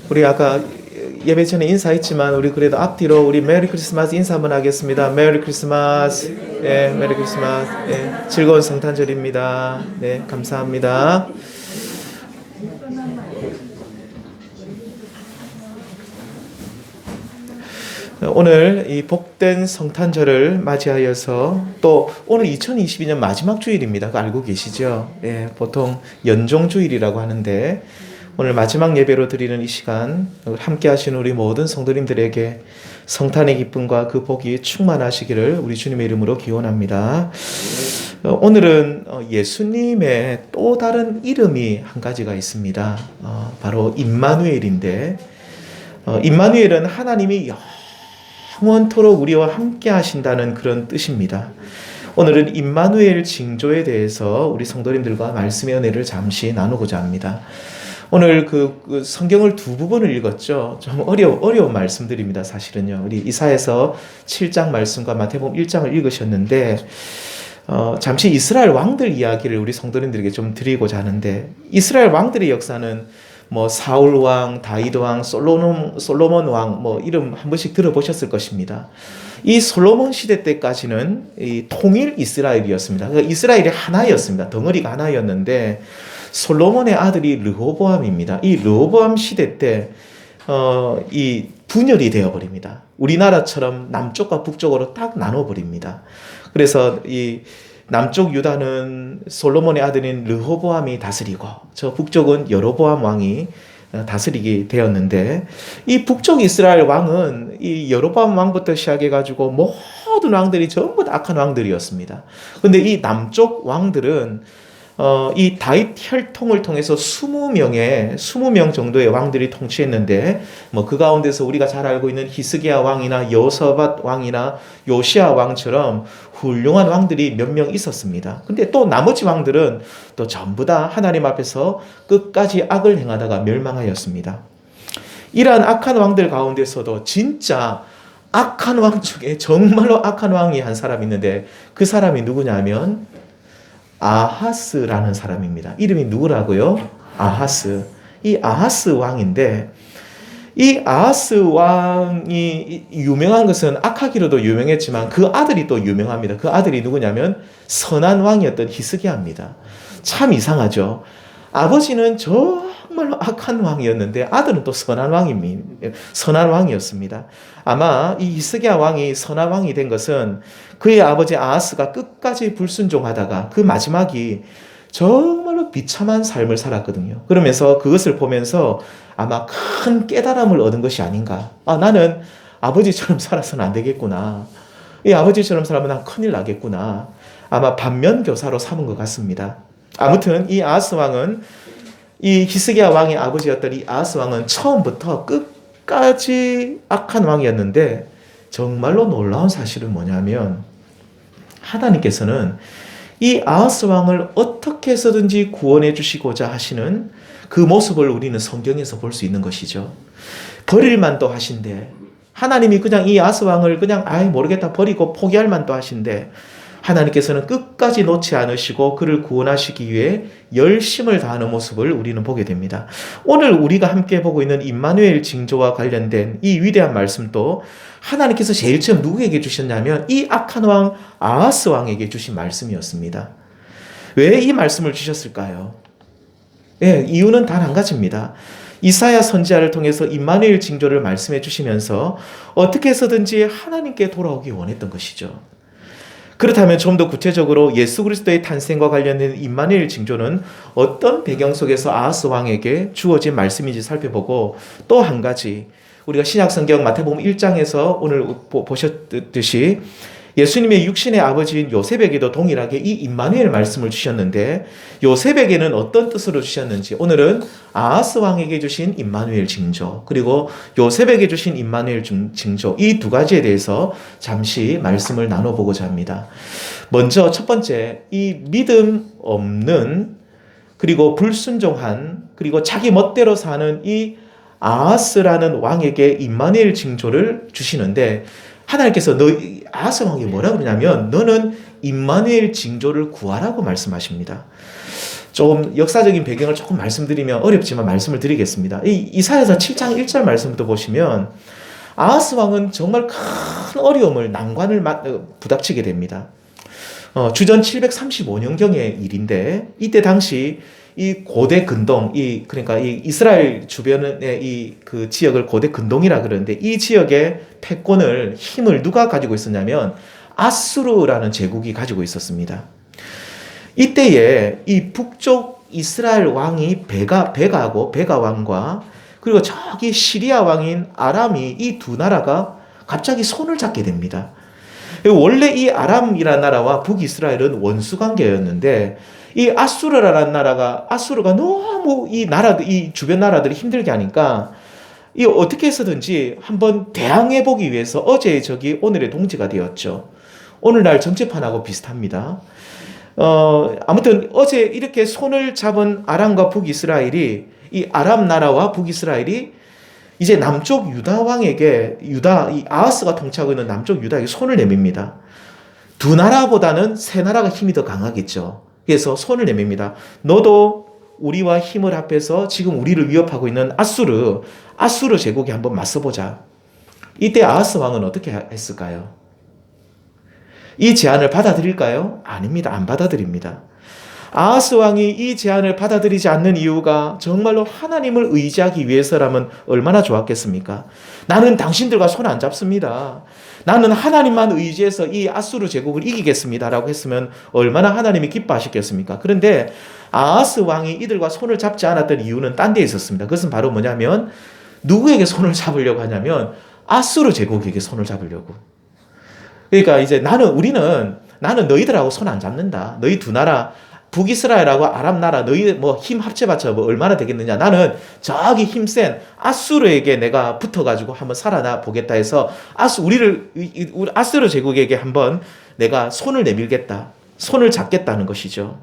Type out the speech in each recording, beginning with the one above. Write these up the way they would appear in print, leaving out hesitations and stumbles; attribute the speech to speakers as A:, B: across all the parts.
A: 우리 아까 예배 전에 인사했지만 우리 그래도 앞뒤로 우리 메리 크리스마스 인사 한번 하겠습니다. 메리 크리스마스. 예, 메리 크리스마스. 예, 즐거운 성탄절입니다. 네, 감사합니다. 오늘 이 복된 성탄절을 맞이하여서 또 오늘 2022년 마지막 주일입니다. 그거 알고 계시죠? 예, 보통 연종주일이라고 하는데 오늘 마지막 예배로 드리는 이 시간 함께 하시는 우리 모든 성도님들에게 성탄의 기쁨과 그 복이 충만하시기를 우리 주님의 이름으로 기원합니다. 오늘은 예수님의 또 다른 이름이 한 가지가 있습니다. 바로 임마누엘인데 임마누엘은 하나님이 영원토록 우리와 함께 하신다는 그런 뜻입니다. 오늘은 임마누엘 징조에 대해서 우리 성도님들과 말씀의 은혜를 잠시 나누고자 합니다. 오늘 그 성경을 두 부분을 읽었죠. 좀 어려운 말씀들입니다. 사실은요. 우리 이사야서 7장 말씀과 마태복음 1장을 읽으셨는데 잠시 이스라엘 왕들 이야기를 우리 성도님들에게 좀 드리고자 하는데 이스라엘 왕들의 역사는 뭐 사울 왕, 다윗 왕, 솔로몬 왕 뭐 이름 한 번씩 들어보셨을 것입니다. 이 솔로몬 시대 때까지는 이 통일 이스라엘이었습니다. 그러니까 이스라엘이 하나였습니다. 덩어리가 하나였는데 솔로몬의 아들이 르호보암입니다. 이 르호보암 시대 때 이 분열이 되어버립니다. 우리나라처럼 남쪽과 북쪽으로 딱 나눠버립니다. 그래서 이 남쪽 유다는 솔로몬의 아들인 르호보암이 다스리고 저 북쪽은 여로보암 왕이 다스리게 되었는데 이 북쪽 이스라엘 왕은 이 여로보암 왕부터 시작해가지고 모든 왕들이 전부 다 악한 왕들이었습니다. 그런데 이 남쪽 왕들은 이 다윗 혈통을 통해서 20명 정도의 왕들이 통치했는데 뭐 그 가운데서 우리가 잘 알고 있는 히스기야 왕이나 여호사밧 왕이나 요시야 왕처럼 훌륭한 왕들이 몇 명 있었습니다. 근데 또 나머지 왕들은 또 전부 다 하나님 앞에서 끝까지 악을 행하다가 멸망하였습니다. 이러한 악한 왕들 가운데서도 진짜 악한 왕 중에 정말로 악한 왕이 한 사람이 있는데 그 사람이 누구냐면 아하스라는 사람입니다. 이름이 누구라고요? 아하스. 이 아하스 왕인데 이 아하스 왕이 유명한 것은 악하기로도 유명했지만 그 아들이 또 유명합니다. 그 아들이 누구냐면 선한 왕이었던 히스기야입니다. 참 이상하죠. 아버지는 정말로 악한 왕이었는데 아들은 또 선한 왕이었습니다. 아마 이 히스기야 왕이 선한 왕이 된 것은 그의 아버지 아하스가 끝까지 불순종하다가 그 마지막이 정말로 비참한 삶을 살았거든요. 그러면서 그것을 보면서 아마 큰 깨달음을 얻은 것이 아닌가. 나는 아버지처럼 살아서는 안 되겠구나. 이 아버지처럼 살면 난 큰일 나겠구나. 아마 반면교사로 삼은 것 같습니다. 아무튼 이 아하스 왕은 이 히스기야 왕의 아버지였던 이 아하스 왕은 처음부터 끝까지 악한 왕이었는데 정말로 놀라운 사실은 뭐냐면 하나님께서는 이 아하스 왕을 어떻게 해서든지 구원해 주시고자 하시는 그 모습을 우리는 성경에서 볼 수 있는 것이죠. 버릴 만도 하신데 하나님이 그냥 이 아하스 왕을 그냥 모르겠다 버리고 포기할 만도 하신데 하나님께서는 끝까지 놓지 않으시고 그를 구원하시기 위해 열심을 다하는 모습을 우리는 보게 됩니다. 오늘 우리가 함께 보고 있는 임마누엘 징조와 관련된 이 위대한 말씀도 하나님께서 제일 처음 누구에게 주셨냐면 이 악한 왕 아하스 왕에게 주신 말씀이었습니다. 왜 이 말씀을 주셨을까요? 이유는 단 한 가지입니다. 이사야 선지자를 통해서 임마누엘 징조를 말씀해 주시면서 어떻게 해서든지 하나님께 돌아오기 원했던 것이죠. 그렇다면 좀 더 구체적으로 예수 그리스도의 탄생과 관련된 임마누엘 징조는 어떤 배경 속에서 아하스 왕에게 주어진 말씀인지 살펴보고 또 한 가지 우리가 신약성경 마태복음 1장에서 오늘 보셨듯이 예수님의 육신의 아버지인 요셉에게도 동일하게 이 임마누엘 말씀을 주셨는데 요셉에게는 어떤 뜻으로 주셨는지 오늘은 아하스 왕에게 주신 임마누엘 징조 그리고 요셉에게 주신 임마누엘 징조 이 두 가지에 대해서 잠시 말씀을 나눠보고자 합니다. 먼저 첫 번째 이 믿음 없는 그리고 불순종한 그리고 자기 멋대로 사는 이 아하스라는 왕에게 임마누엘 징조를 주시는데 하나님께서 아하스 왕이 뭐라고 그러냐면 너는 임마누엘 징조를 구하라고 말씀하십니다. 좀 역사적인 배경을 조금 말씀드리면 어렵지만 말씀을 드리겠습니다. 이 이사야서 7장 1절 말씀부터 보시면 아하스 왕은 정말 큰 어려움을 난관을 부닥치게 됩니다. 주전 735년경의 일인데 이때 당시 이 고대 근동, 그러니까 이 이스라엘 주변의 그 지역을 고대 근동이라 그러는데 이 지역의 패권을 힘을 누가 가지고 있었냐면 아수르라는 제국이 가지고 있었습니다. 이때에 이 북쪽 이스라엘 왕이 베가 왕과 그리고 저기 시리아 왕인 아람이 이 두 나라가 갑자기 손을 잡게 됩니다. 원래 이 아람이라는 나라와 북이스라엘은 원수 관계였는데 이 아수르가 너무 이 주변 나라들이 힘들게 하니까 이 어떻게 해서든지 한번 대항해 보기 위해서 어제의 적이 오늘의 동지가 되었죠. 오늘날 전체판하고 비슷합니다. 아무튼 어제 이렇게 손을 잡은 아람과 북이스라엘이 이 아람 나라와 북이스라엘이 이제 남쪽 유다 왕에게 이 아하스가 통치하고 있는 남쪽 유다에게 손을 내밉니다. 두 나라보다는 세 나라가 힘이 더 강하겠죠. 그래서 손을 내밉니다. 너도 우리와 힘을 합해서 지금 우리를 위협하고 있는 아수르 제국에 한번 맞서보자. 이때 아하스 왕은 어떻게 했을까요? 이 제안을 받아들일까요? 아닙니다. 안 받아들입니다. 아하스 왕이 이 제안을 받아들이지 않는 이유가 정말로 하나님을 의지하기 위해서라면 얼마나 좋았겠습니까? 나는 당신들과 손 안 잡습니다. 나는 하나님만 의지해서 이 아수르 제국을 이기겠습니다라고 했으면 얼마나 하나님이 기뻐하셨겠습니까? 그런데 아하스 왕이 이들과 손을 잡지 않았던 이유는 딴 데 있었습니다. 그것은 바로 뭐냐면 누구에게 손을 잡으려고 하냐면 아수르 제국에게 손을 잡으려고. 그러니까 이제 나는 너희들하고 손 안 잡는다. 너희 두 나라 북이스라엘하고 아람 나라 너희 힘 합쳐봤자 얼마나 되겠느냐. 나는 저기 힘센 아수르에게 내가 붙어가지고 한번 살아나 보겠다 해서 아수르 제국에게 한번 내가 손을 내밀겠다. 손을 잡겠다는 것이죠.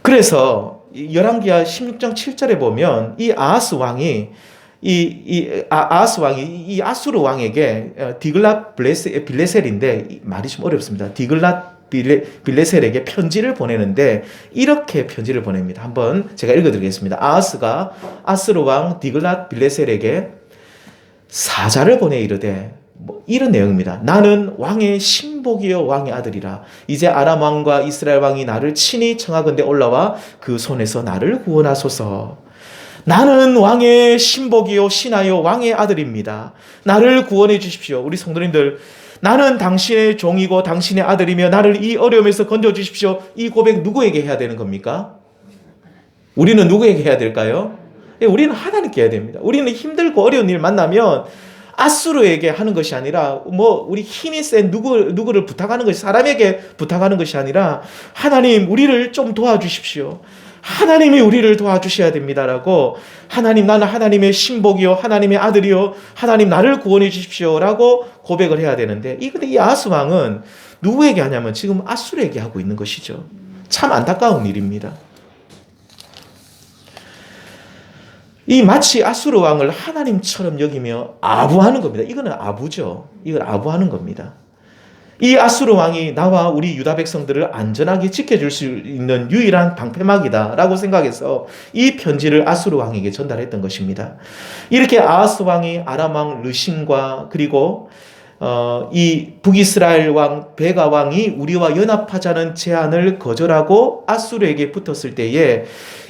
A: 그래서 열왕기하 16장 7절에 보면 이 아하스 왕이 이 아수르 왕에게 디글랏 빌레셀인데 말이 좀 어렵습니다. 디글랏 빌레셀에게 편지를 보내는데 이렇게 편지를 보냅니다. 한번 제가 읽어드리겠습니다. 아하스가 아수르 왕 디글랏 빌레셀에게 사자를 보내 이르되 이런 내용입니다. 나는 왕의 신복이요 왕의 아들이라. 이제 아람 왕과 이스라엘 왕이 나를 친히 청하건대 올라와 그 손에서 나를 구원하소서. 나는 왕의 신복이요 신하요 왕의 아들입니다. 나를 구원해 주십시오. 우리 성도님들, 나는 당신의 종이고 당신의 아들이며 나를 이 어려움에서 건져 주십시오. 이 고백 누구에게 해야 되는 겁니까? 우리는 누구에게 해야 될까요? 우리는 하나님께 해야 됩니다. 우리는 힘들고 어려운 일 만나면 아수르에게 하는 것이 아니라 우리 힘이 센 누구를 부탁하는 것이 사람에게 부탁하는 것이 아니라 하나님 우리를 좀 도와주십시오. 하나님이 우리를 도와주셔야 됩니다라고 하나님 나는 하나님의 신복이요 하나님의 아들이요 하나님 나를 구원해 주십시오라고 고백을 해야 되는데 근데 이 아하스 왕은 누구에게 하냐면 지금 아수르에게 하고 있는 것이죠. 참 안타까운 일입니다. 이 마치 아수르 왕을 하나님처럼 여기며 아부하는 겁니다. 이거는 아부죠. 이걸 아부하는 겁니다. 이 아수르 왕이 나와 우리 유다 백성들을 안전하게 지켜줄 수 있는 유일한 방패막이다라고 생각해서 이 편지를 아수르 왕에게 전달했던 것입니다. 이렇게 아하스 왕이 아람 왕 르신과 그리고 이 북이스라엘 왕 베가 왕이 우리와 연합하자는 제안을 거절하고 아수르에게 붙었을 때에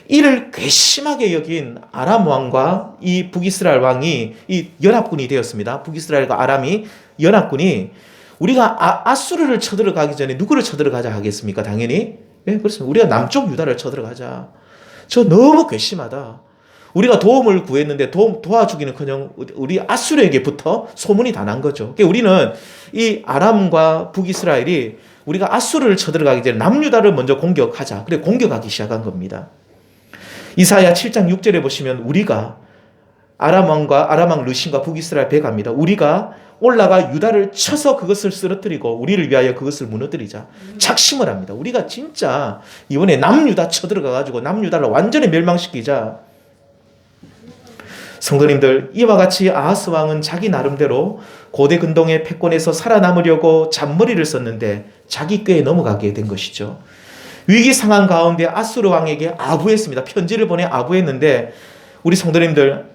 A: 이를 괘씸하게 여긴 아람 왕과 이 북이스라엘 왕이 이 연합군이 되었습니다. 북이스라엘과 아람이 연합군이 우리가 아수르를 쳐들어가기 전에 누구를 쳐들어가자 하겠습니까? 당연히 그렇습니다. 우리가 남쪽 유다를 쳐들어가자. 저 너무 괘씸하다. 우리가 도움을 구했는데 도와주기는커녕 우리 아수르에게부터 소문이 다 난 거죠. 그러니까 우리는 이 아람과 북이스라엘이 우리가 아수르를 쳐들어가기 전에 남유다를 먼저 공격하자. 그래 공격하기 시작한 겁니다. 이사야 7장 6절에 보시면 우리가 아람 왕 르신과 북이스라엘 베가입니다. 우리가 올라가 유다를 쳐서 그것을 쓰러뜨리고 우리를 위하여 그것을 무너뜨리자. 작심을 합니다. 우리가 진짜 이번에 남유다 쳐들어가가지고 남유다를 완전히 멸망시키자. 성도님들, 이와 같이 아하스 왕은 자기 나름대로 고대 근동의 패권에서 살아남으려고 잔머리를 썼는데 자기 꾀에 넘어가게 된 것이죠. 위기 상황 가운데 아수르 왕에게 아부했습니다. 편지를 보내 아부했는데 우리 성도님들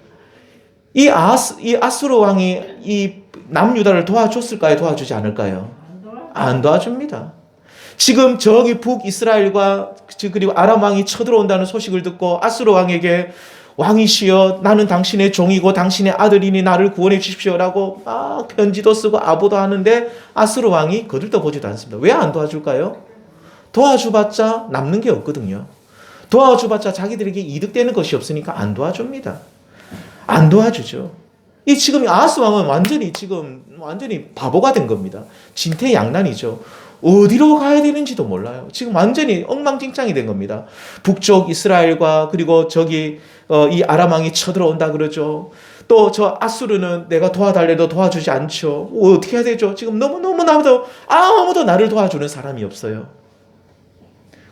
A: 이 아수르 왕이 이 남유다를 도와줬을까요? 도와주지 않을까요? 안 도와줍니다. 지금 저기 북이스라엘과 그리고 아람 왕이 쳐들어온다는 소식을 듣고 아수르 왕에게 왕이시여 나는 당신의 종이고 당신의 아들이니 나를 구원해 주십시오라고 막 편지도 쓰고 아부도 하는데 아수르 왕이 거들떠보지도 않습니다. 왜 안 도와줄까요? 도와줘봤자 남는 게 없거든요. 도와줘봤자 자기들에게 이득되는 것이 없으니까 안 도와줍니다. 안 도와주죠. 이 지금 아하스 왕은 완전히 바보가 된 겁니다. 진퇴양난이죠. 어디로 가야 되는지도 몰라요. 지금 완전히 엉망진창이 된 겁니다. 북쪽 이스라엘과 그리고 저기 이 아람 왕이 쳐들어온다 그러죠. 또 저 아수르는 내가 도와달래도 도와주지 않죠. 어떻게 해야 되죠? 지금 너무나도 아무도 나를 도와주는 사람이 없어요.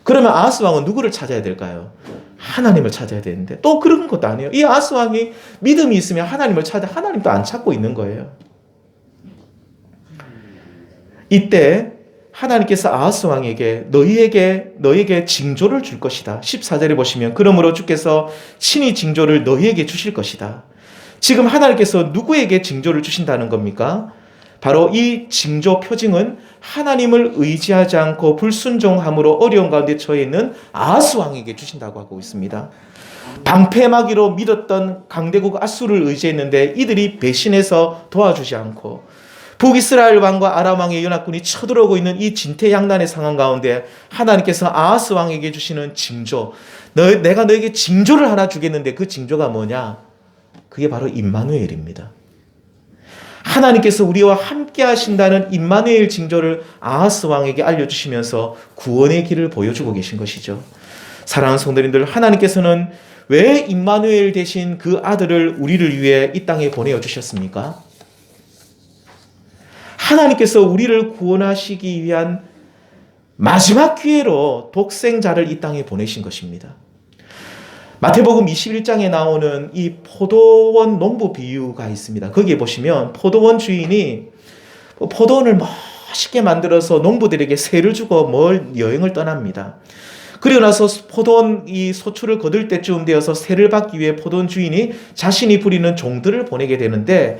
A: 그러면 아하스 왕은 누구를 찾아야 될까요? 하나님을 찾아야 되는데 또 그런 것도 아니에요. 이 아하스 왕이 믿음이 있으면 하나님을 찾아 하나님도 안 찾고 있는 거예요. 이때 하나님께서 아하스 왕에게 너희에게 징조를 줄 것이다. 14절에 보시면 그러므로 주께서 친히 징조를 너희에게 주실 것이다. 지금 하나님께서 누구에게 징조를 주신다는 겁니까? 바로 이 징조 표징은 하나님을 의지하지 않고 불순종함으로 어려운 가운데 처해 있는 아하스 왕에게 주신다고 하고 있습니다. 방패막이로 믿었던 강대국 아수르를 의지했는데 이들이 배신해서 도와주지 않고 북이스라엘 왕과 아람 왕의 연합군이 쳐들어오고 있는 이 진퇴양난의 상황 가운데 하나님께서 아하스 왕에게 주시는 징조, 내가 너에게 징조를 하나 주겠는데 그 징조가 뭐냐? 그게 바로 임마누엘입니다. 하나님께서 우리와 함께 하신다는 임마누엘 징조를 아하스 왕에게 알려주시면서 구원의 길을 보여주고 계신 것이죠. 사랑하는 성도님들, 하나님께서는 왜 임마누엘 대신 그 아들을 우리를 위해 이 땅에 보내어 주셨습니까? 하나님께서 우리를 구원하시기 위한 마지막 기회로 독생자를 이 땅에 보내신 것입니다. 마태복음 21장에 나오는 이 포도원 농부 비유가 있습니다. 거기에 보시면 포도원 주인이 포도원을 멋있게 만들어서 농부들에게 세를 주고 여행을 떠납니다. 그리고 나서 포도원 이 소출을 거둘 때쯤 되어서 세를 받기 위해 포도원 주인이 자신이 부리는 종들을 보내게 되는데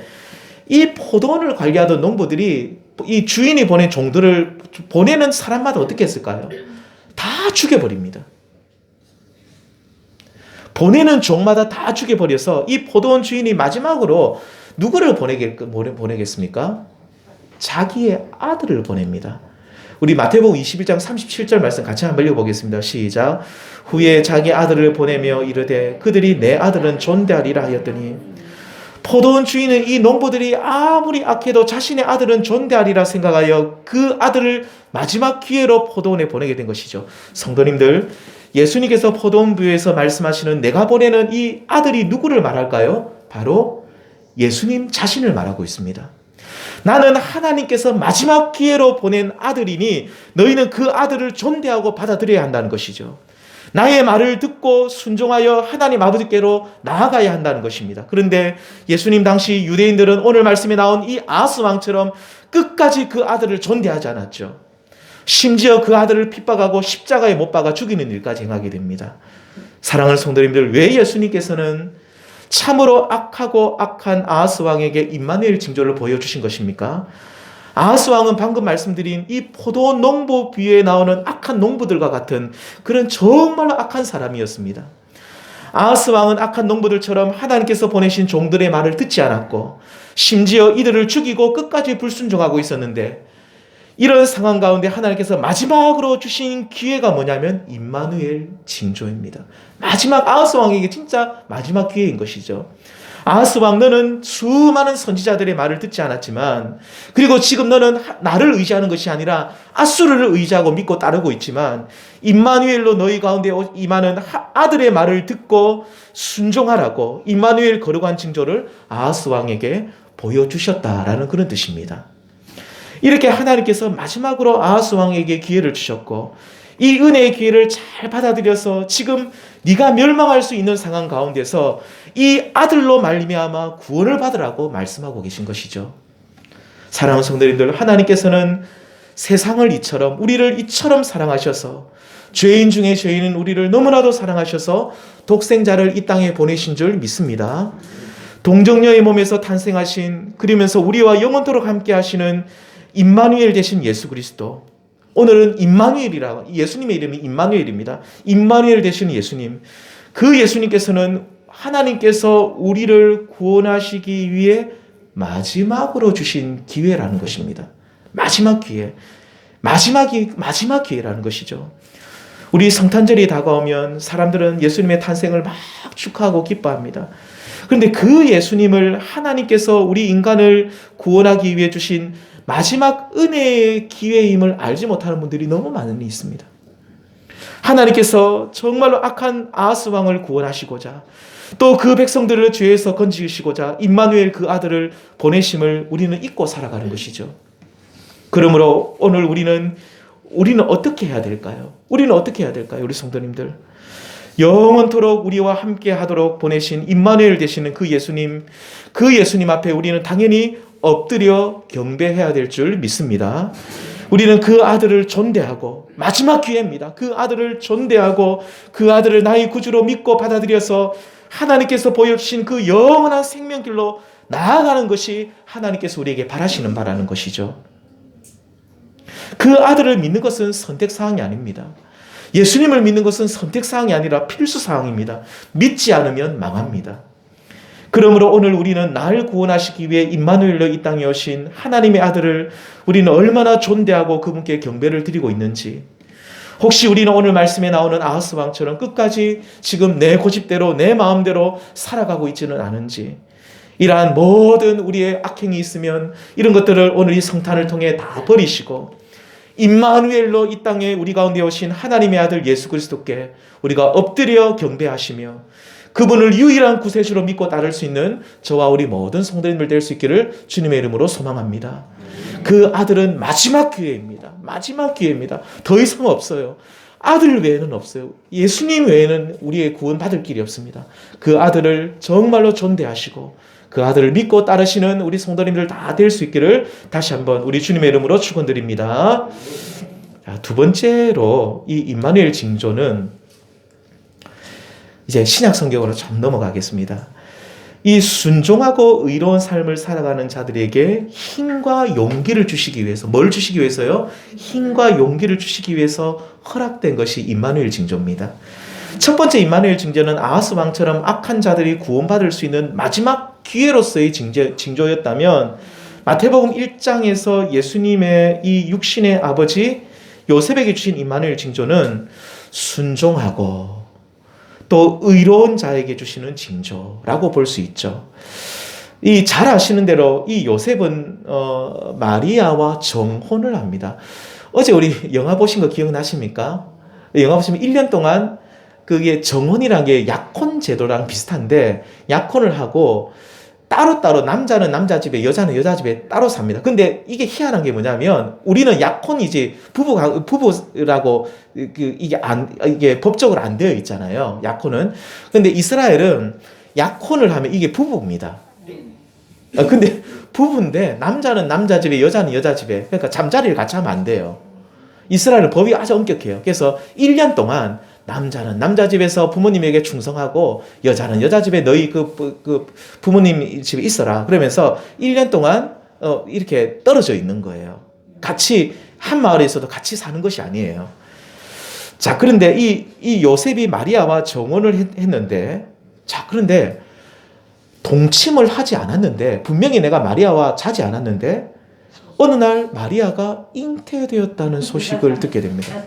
A: 이 포도원을 관리하던 농부들이 이 주인이 보낸 종들을 보내는 사람마다 어떻게 했을까요? 다 죽여버립니다. 보내는 종마다 다 죽여버려서 이 포도원 주인이 마지막으로 누구를 보내겠습니까? 자기의 아들을 보냅니다. 우리 마태복음 21장 37절 말씀 같이 한번 읽어보겠습니다. 시작. 후에 자기 아들을 보내며 이르되 그들이 내 아들은 존대하리라 하였더니 포도원 주인은 이 농부들이 아무리 악해도 자신의 아들은 존대하리라 생각하여 그 아들을 마지막 기회로 포도원에 보내게 된 것이죠. 성도님들, 예수님께서 포도원부에서 말씀하시는 내가 보내는 이 아들이 누구를 말할까요? 바로 예수님 자신을 말하고 있습니다. 나는 하나님께서 마지막 기회로 보낸 아들이니 너희는 그 아들을 존대하고 받아들여야 한다는 것이죠. 나의 말을 듣고 순종하여 하나님 아버지께로 나아가야 한다는 것입니다. 그런데 예수님 당시 유대인들은 오늘 말씀에 나온 이 아하스 왕처럼 끝까지 그 아들을 존대하지 않았죠. 심지어 그 아들을 핍박하고 십자가에 못 박아 죽이는 일까지 행하게 됩니다. 사랑하는 성도님들, 왜 예수님께서는 참으로 악하고 악한 아하스 왕에게 임마누엘 징조를 보여주신 것입니까? 아하스 왕은 방금 말씀드린 이 포도 농부 비유에 나오는 악한 농부들과 같은 그런 정말로 악한 사람이었습니다. 아하스 왕은 악한 농부들처럼 하나님께서 보내신 종들의 말을 듣지 않았고 심지어 이들을 죽이고 끝까지 불순종하고 있었는데 이런 상황 가운데 하나님께서 마지막으로 주신 기회가 뭐냐면 임마누엘 징조입니다. 마지막 아하스 왕에게 진짜 마지막 기회인 것이죠. 아하스 왕, 너는 수많은 선지자들의 말을 듣지 않았지만, 그리고 지금 너는 나를 의지하는 것이 아니라 아수르를 의지하고 믿고 따르고 있지만 임마누엘로 너희 가운데 임하는 아들의 말을 듣고 순종하라고 임마누엘 거룩한 징조를 아하스 왕에게 보여주셨다라는 그런 뜻입니다. 이렇게 하나님께서 마지막으로 아하스 왕에게 기회를 주셨고 이 은혜의 기회를 잘 받아들여서 지금 네가 멸망할 수 있는 상황 가운데서 이 아들로 말미암아 구원을 받으라고 말씀하고 계신 것이죠. 사랑하는 성도님들, 하나님께서는 세상을 우리를 이처럼 사랑하셔서 죄인 중에 죄인인 우리를 너무나도 사랑하셔서 독생자를 이 땅에 보내신 줄 믿습니다. 동정녀의 몸에서 탄생하신, 그러면서 우리와 영원토록 함께 하시는 임마누엘 되신 예수 그리스도. 오늘은 임마누엘이라, 예수님의 이름이 임마누엘입니다. 임마누엘 되신 예수님. 그 예수님께서는 하나님께서 우리를 구원하시기 위해 마지막으로 주신 기회라는 것입니다. 마지막 기회. 마지막 기회라는 것이죠. 우리 성탄절이 다가오면 사람들은 예수님의 탄생을 막 축하하고 기뻐합니다. 그런데 그 예수님을 하나님께서 우리 인간을 구원하기 위해 주신 마지막 은혜의 기회임을 알지 못하는 분들이 너무 많이 있습니다. 하나님께서 정말로 악한 아하스 왕을 구원하시고자 또 그 백성들을 죄에서 건지시고자 임마누엘 그 아들을 보내심을 우리는 잊고 살아가는 것이죠. 그러므로 오늘 우리는 어떻게 해야 될까요? 우리는 어떻게 해야 될까요? 우리 성도님들. 영원토록 우리와 함께 하도록 보내신 임마누엘 되시는 그 예수님 앞에 우리는 당연히 엎드려 경배해야 될 줄 믿습니다. 우리는 그 아들을 존대하고, 마지막 기회입니다. 그 아들을 존대하고 그 아들을 나의 구주로 믿고 받아들여서 하나님께서 보여주신 그 영원한 생명길로 나아가는 것이 하나님께서 우리에게 바라는 것이죠. 그 아들을 믿는 것은 선택사항이 아닙니다. 예수님을 믿는 것은 선택사항이 아니라 필수사항입니다. 믿지 않으면 망합니다. 그러므로 오늘 우리는 나를 구원하시기 위해 임마누엘로 이 땅에 오신 하나님의 아들을 우리는 얼마나 존대하고 그분께 경배를 드리고 있는지, 혹시 우리는 오늘 말씀에 나오는 아하스 왕처럼 끝까지 지금 내 고집대로 내 마음대로 살아가고 있지는 않은지, 이러한 모든 우리의 악행이 있으면 이런 것들을 오늘 이 성탄을 통해 다 버리시고 임마누엘로 이 땅에 우리 가운데 오신 하나님의 아들 예수 그리스도께 우리가 엎드려 경배하시며 그분을 유일한 구세주로 믿고 따를 수 있는 저와 우리 모든 성도님들 될 수 있기를 주님의 이름으로 소망합니다. 그 아들은 마지막 기회입니다. 마지막 기회입니다. 더 이상 없어요. 아들 외에는 없어요. 예수님 외에는 우리의 구원 받을 길이 없습니다. 그 아들을 정말로 존대하시고 그 아들을 믿고 따르시는 우리 성도님들 다 될 수 있기를 다시 한번 우리 주님의 이름으로 축원드립니다. 자, 두 번째로 이 임마누엘 징조는 이제 신약 성경으로 좀 넘어가겠습니다. 이 순종하고 의로운 삶을 살아가는 자들에게 힘과 용기를 주시기 위해서, 뭘 주시기 위해서요? 힘과 용기를 주시기 위해서 허락된 것이 임마누엘 징조입니다. 첫 번째 임마누엘 징조는 아하스 왕처럼 악한 자들이 구원받을 수 있는 마지막 기회로서의 징조였다면, 마태복음 1장에서 예수님의 이 육신의 아버지 요셉에게 주신 임마누엘 징조는 순종하고 또 의로운 자에게 주시는 징조라고 볼 수 있죠. 이 잘 아시는 대로 이 요셉은 마리아와 정혼을 합니다. 어제 우리 영화 보신 거 기억나십니까? 영화 보시면 1년 동안 그게 정혼이라는 게 약혼 제도랑 비슷한데, 약혼을 하고 따로따로 남자는 남자 집에 여자는 여자 집에 따로 삽니다. 근데 이게 희한한 게 뭐냐면, 우리는 약혼이지 부부라고 이게 법적으로 안 되어 있잖아요. 약혼은. 근데 이스라엘은 약혼을 하면 이게 부부입니다. 근데 부부인데 남자는 남자 집에 여자는 여자 집에, 그러니까 잠자리를 같이 하면 안 돼요. 이스라엘은 법이 아주 엄격해요. 그래서 1년 동안 남자는 남자 집에서 부모님에게 충성하고 여자는 여자 집에 너희 그 부모님 집에 있어라. 그러면서 1년 동안 이렇게 떨어져 있는 거예요. 같이 한 마을에 있어도 같이 사는 것이 아니에요. 자, 그런데 이 요셉이 마리아와 정혼을 했는데, 자, 그런데 동침을 하지 않았는데, 분명히 내가 마리아와 자지 않았는데 어느 날 마리아가 잉태되었다는 소식을 듣게 됩니다.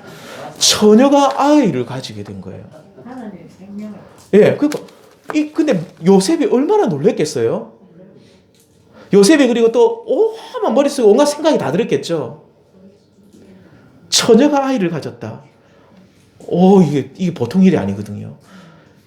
A: 처녀가 아이를 가지게 된 거예요. 예, 그러니까 근데 요셉이 얼마나 놀랬겠어요? 요셉이 그리고 또 오만 머릿속에 온갖 생각이 다 들었겠죠. 처녀가 아이를 가졌다. 이게 보통 일이 아니거든요.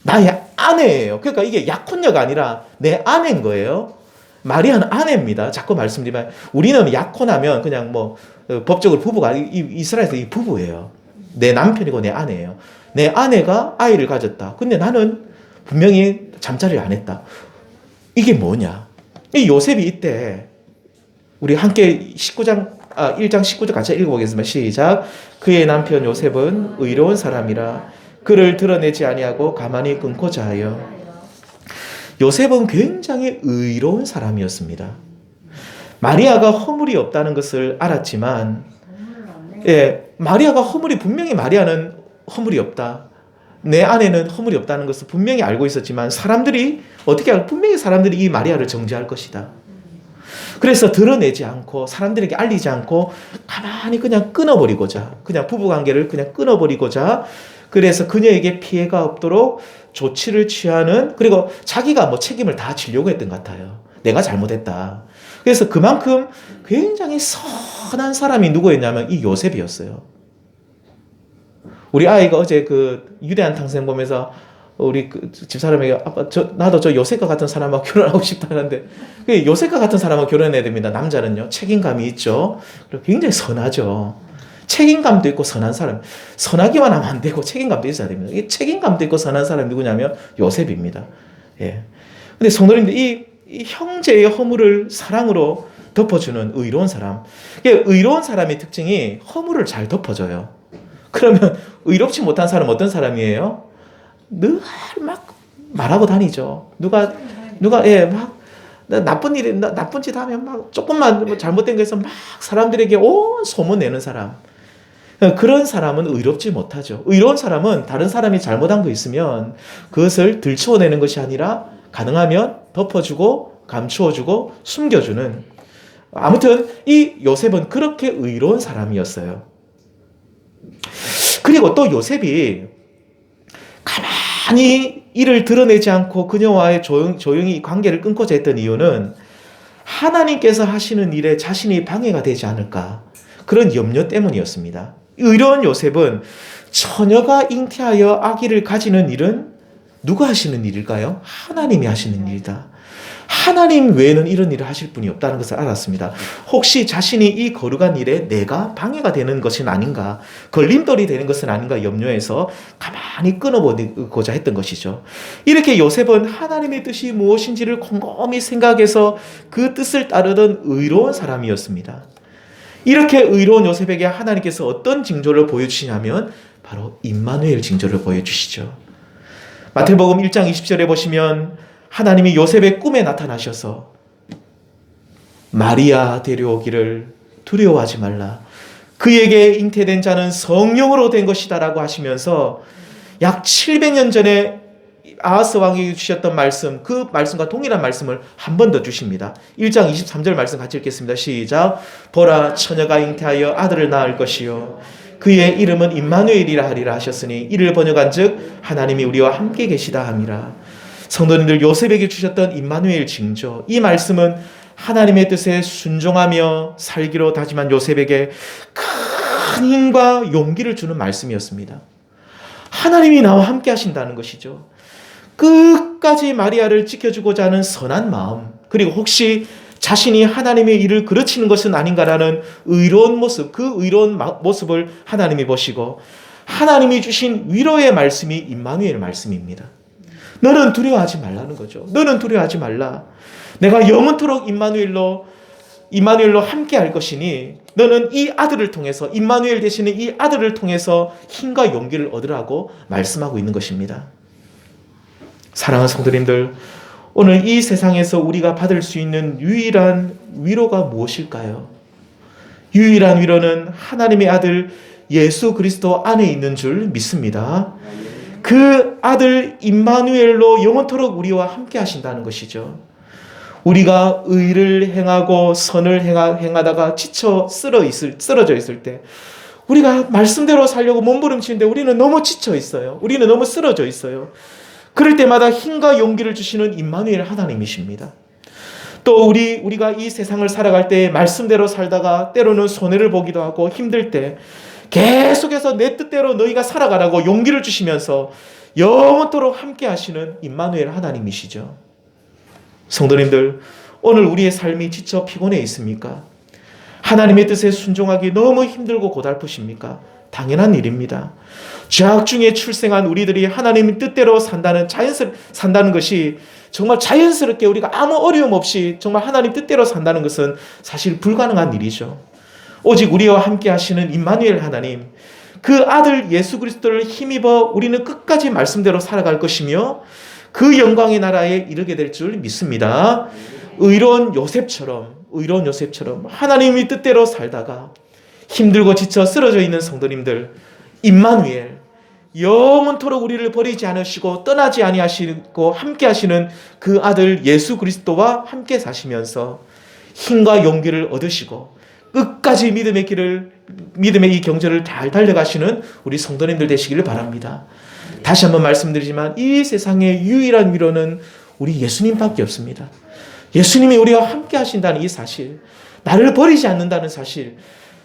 A: 나의 아내예요. 그러니까 이게 약혼녀가 아니라 내 아내인 거예요. 마리아는 아내입니다. 자꾸 말씀드리면 우리는 약혼하면 그냥 뭐 법적으로 부부가, 이스라엘에서 이 부부예요. 내 남편이고 내 아내예요. 내 아내가 아이를 가졌다. 근데 나는 분명히 잠자리를 안 했다. 이게 뭐냐? 이 요셉이 이때 우리 함께 19장 1장 19절 같이 읽어보겠습니다. 시작. 그의 남편 요셉은 의로운 사람이라 그를 드러내지 아니하고 가만히 끊고자 하여. 요셉은 굉장히 의로운 사람이었습니다. 마리아가 허물이 없다는 것을 알았지만, 마리아가 분명히 마리아는 허물이 없다. 내 아내는 허물이 없다는 것을 분명히 알고 있었지만 분명히 사람들이 이 마리아를 정죄할 것이다. 그래서 드러내지 않고 사람들에게 알리지 않고 가만히 그냥 그냥 부부관계를 그냥 끊어버리고자 그래서 그녀에게 피해가 없도록 조치를 취하는, 그리고 자기가 책임을 다 지려고 했던 것 같아요. 내가 잘못했다. 그래서 그만큼 굉장히 선한 사람이 누구였냐면 이 요셉이었어요. 우리 아이가 어제 유대한 탕생 보면서 우리 집사람에게 아빠 나도 저 요셉과 같은 사람하고 결혼하고 싶다는데, 요셉과 같은 사람하고 결혼해야 됩니다. 남자는요 책임감이 있죠. 그리고 굉장히 선하죠. 책임감도 있고 선한 사람. 선하기만 하면 안 되고 책임감도 있어야 됩니다. 이 책임감도 있고 선한 사람이 누구냐면 요셉입니다. 근데 성도님들, 이 형제의 허물을 사랑으로 덮어주는 의로운 사람. 의로운 사람의 특징이 허물을 잘 덮어줘요. 그러면 의롭지 못한 사람은 어떤 사람이에요? 늘 막 말하고 다니죠. 누가 막 나쁜 짓 하면 막 조금만 잘못된 거에서 막 사람들에게 온 소문 내는 사람. 그런 사람은 의롭지 못하죠. 의로운 사람은 다른 사람이 잘못한 거 있으면 그것을 들추어내는 것이 아니라 가능하면 덮어주고 감추어주고 숨겨주는, 아무튼 이 요셉은 그렇게 의로운 사람이었어요. 그리고 또 요셉이 가만히 이를 드러내지 않고 그녀와의 조용히 관계를 끊고자 했던 이유는 하나님께서 하시는 일에 자신이 방해가 되지 않을까, 그런 염려 때문이었습니다. 의로운 요셉은 처녀가 잉태하여 아기를 가지는 일은 누가 하시는 일일까요? 하나님이 하시는 일이다. 하나님 외에는 이런 일을 하실 분이 없다는 것을 알았습니다. 혹시 자신이 이 거룩한 일에 내가 방해가 되는 것은 아닌가, 걸림돌이 되는 것은 아닌가 염려해서 가만히 끊어보고자 했던 것이죠. 이렇게 요셉은 하나님의 뜻이 무엇인지를 곰곰이 생각해서 그 뜻을 따르던 의로운 사람이었습니다. 이렇게 의로운 요셉에게 하나님께서 어떤 징조를 보여주시냐면 바로 임마누엘 징조를 보여주시죠. 마태복음 1장 20절에 보시면 하나님이 요셉의 꿈에 나타나셔서 마리아 데려오기를 두려워하지 말라. 그에게 잉태된 자는 성령으로 된 것이다 라고 하시면서 약 700년 전에 아하스 왕에게 주셨던 말씀, 그 말씀과 동일한 말씀을 한 번 더 주십니다. 1장 23절 말씀 같이 읽겠습니다. 시작. 보라, 처녀가 잉태하여 아들을 낳을 것이요 그의 이름은 임마누엘이라 하리라 하셨으니 이를 번역한 즉 하나님이 우리와 함께 계시다 함이라. 성도님들, 요셉에게 주셨던 임마누엘 징조, 이 말씀은 하나님의 뜻에 순종하며 살기로 다짐한 요셉에게 큰 힘과 용기를 주는 말씀이었습니다. 하나님이 나와 함께 하신다는 것이죠. 끝까지 마리아를 지켜주고자 하는 선한 마음, 그리고 혹시 자신이 하나님의 일을 그르치는 것은 아닌가라는 의로운 모습, 그 의로운 모습을 하나님이 보시고 하나님이 주신 위로의 말씀이 임마누엘 말씀입니다. 너는 두려워하지 말라는 거죠. 너는 두려워하지 말라. 내가 영원토록 임마누엘로 함께 할 것이니 너는 이 아들을 통해서, 임마누엘 되시는 이 아들을 통해서 힘과 용기를 얻으라고 말씀하고 있는 것입니다. 사랑하는 성도님들, 오늘 이 세상에서 우리가 받을 수 있는 유일한 위로가 무엇일까요? 유일한 위로는 하나님의 아들 예수 그리스도 안에 있는 줄 믿습니다. 그 아들 임마누엘로 영원토록 우리와 함께 하신다는 것이죠. 우리가 의를 행하고 선을 행하다가 지쳐 쓰러져 있을 때, 우리가 말씀대로 살려고 몸부림치는데 우리는 너무 지쳐 있어요. 우리는 너무 쓰러져 있어요. 그럴 때마다 힘과 용기를 주시는 임마누엘 하나님이십니다. 또 우리가 이 세상을 살아갈 때 말씀대로 살다가 때로는 손해를 보기도 하고 힘들 때 계속해서 내 뜻대로 너희가 살아가라고 용기를 주시면서 영원토록 함께 하시는 임마누엘 하나님이시죠. 성도님들, 오늘 우리의 삶이 지쳐 피곤해 있습니까? 하나님의 뜻에 순종하기 너무 힘들고 고달프십니까? 당연한 일입니다. 죄악 중에 출생한 우리들이 하나님의 뜻대로 산다는 것이 정말 자연스럽게 우리가 아무 어려움 없이 정말 하나님 뜻대로 산다는 것은 사실 불가능한 일이죠. 오직 우리와 함께 하시는 임마누엘 하나님, 그 아들 예수 그리스도를 힘입어 우리는 끝까지 말씀대로 살아갈 것이며 그 영광의 나라에 이르게 될 줄 믿습니다. 의로운 요셉처럼 하나님의 뜻대로 살다가 힘들고 지쳐 쓰러져 있는 성도님들, 임마누엘, 영원토록 우리를 버리지 않으시고 떠나지 아니하시고 함께 하시는 그 아들 예수 그리스도와 함께 사시면서 힘과 용기를 얻으시고 끝까지 믿음의 이 경주를 잘 달려가시는 우리 성도님들 되시기를 바랍니다. 다시 한번 말씀드리지만 이 세상의 유일한 위로는 우리 예수님밖에 없습니다. 예수님이 우리와 함께 하신다는 이 사실, 나를 버리지 않는다는 사실.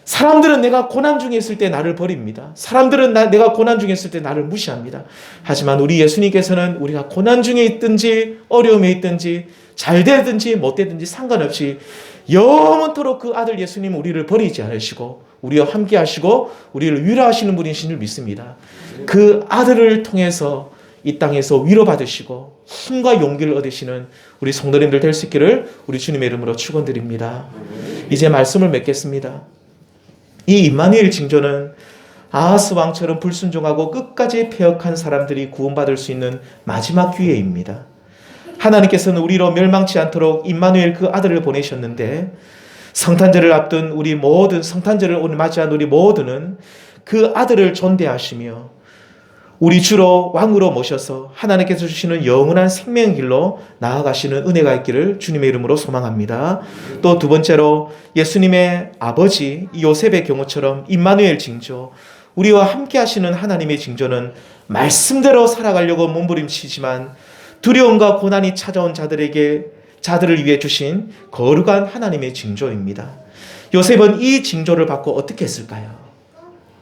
A: 사람들은 내가 고난 중에 있을 때 나를 버립니다. 사람들은 내가 고난 중에 있을 때 나를 무시합니다. 하지만 우리 예수님께서는 우리가 고난 중에 있든지 어려움에 있든지 잘 되든지 못 되든지 상관없이 영원토록 그 아들 예수님은 우리를 버리지 않으시고 우리와 함께 하시고 우리를 위로하시는 분이신 줄 믿습니다. 그 아들을 통해서 이 땅에서 위로받으시고 힘과 용기를 얻으시는 우리 성도님들 될 수 있기를 우리 주님의 이름으로 축원드립니다. 이제 말씀을 맺겠습니다. 이 임마누엘 징조는 아하스 왕처럼 불순종하고 끝까지 패역한 사람들이 구원받을 수 있는 마지막 기회입니다. 하나님께서는 우리로 멸망치 않도록 임마누엘 그 아들을 보내셨는데 성탄절을 앞둔 우리 모든, 성탄절을 오늘 맞이한 우리 모두는 그 아들을 존대하시며 우리 주로 왕으로 모셔서 하나님께서 주시는 영원한 생명의 길로 나아가시는 은혜가 있기를 주님의 이름으로 소망합니다. 또 두 번째로 예수님의 아버지 요셉의 경우처럼 임마누엘 징조, 우리와 함께 하시는 하나님의 징조는 말씀대로 살아가려고 몸부림치지만 두려움과 고난이 찾아온 자들을 위해 주신 거룩한 하나님의 징조입니다. 요셉은 이 징조를 받고 어떻게 했을까요?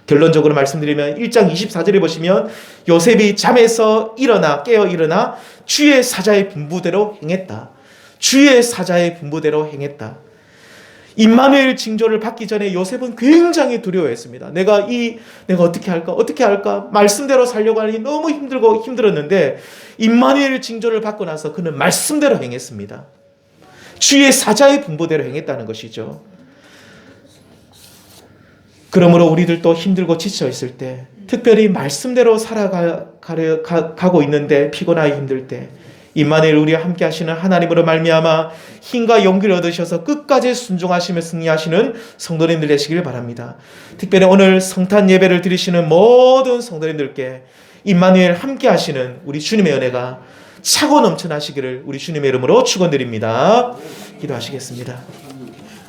A: 결론적으로 말씀드리면 1장 24절에 보시면 요셉이 잠에서 깨어 일어나 주의 사자의 분부대로 행했다. 주의 사자의 분부대로 행했다. 임마누엘 징조를 받기 전에 요셉은 굉장히 두려워했습니다. 내가 어떻게 할까? 말씀대로 살려고 하니 너무 힘들었는데 임마누엘 징조를 받고 나서 그는 말씀대로 행했습니다. 주의 사자의 분부대로 행했다는 것이죠. 그러므로 우리들도 힘들고 지쳐 있을 때, 특별히 말씀대로 살아가고 있는데 피곤하기 힘들 때 임마누엘 우리와 함께 하시는 하나님으로 말미암아 힘과 용기를 얻으셔서 끝까지 순종하시며 승리하시는 성도님들 되시길 바랍니다. 특별히 오늘 성탄 예배를 드리시는 모든 성도님들께 임마누엘 함께 하시는 우리 주님의 은혜가 차고 넘쳐나시기를 우리 주님의 이름으로 축원드립니다. 기도하시겠습니다.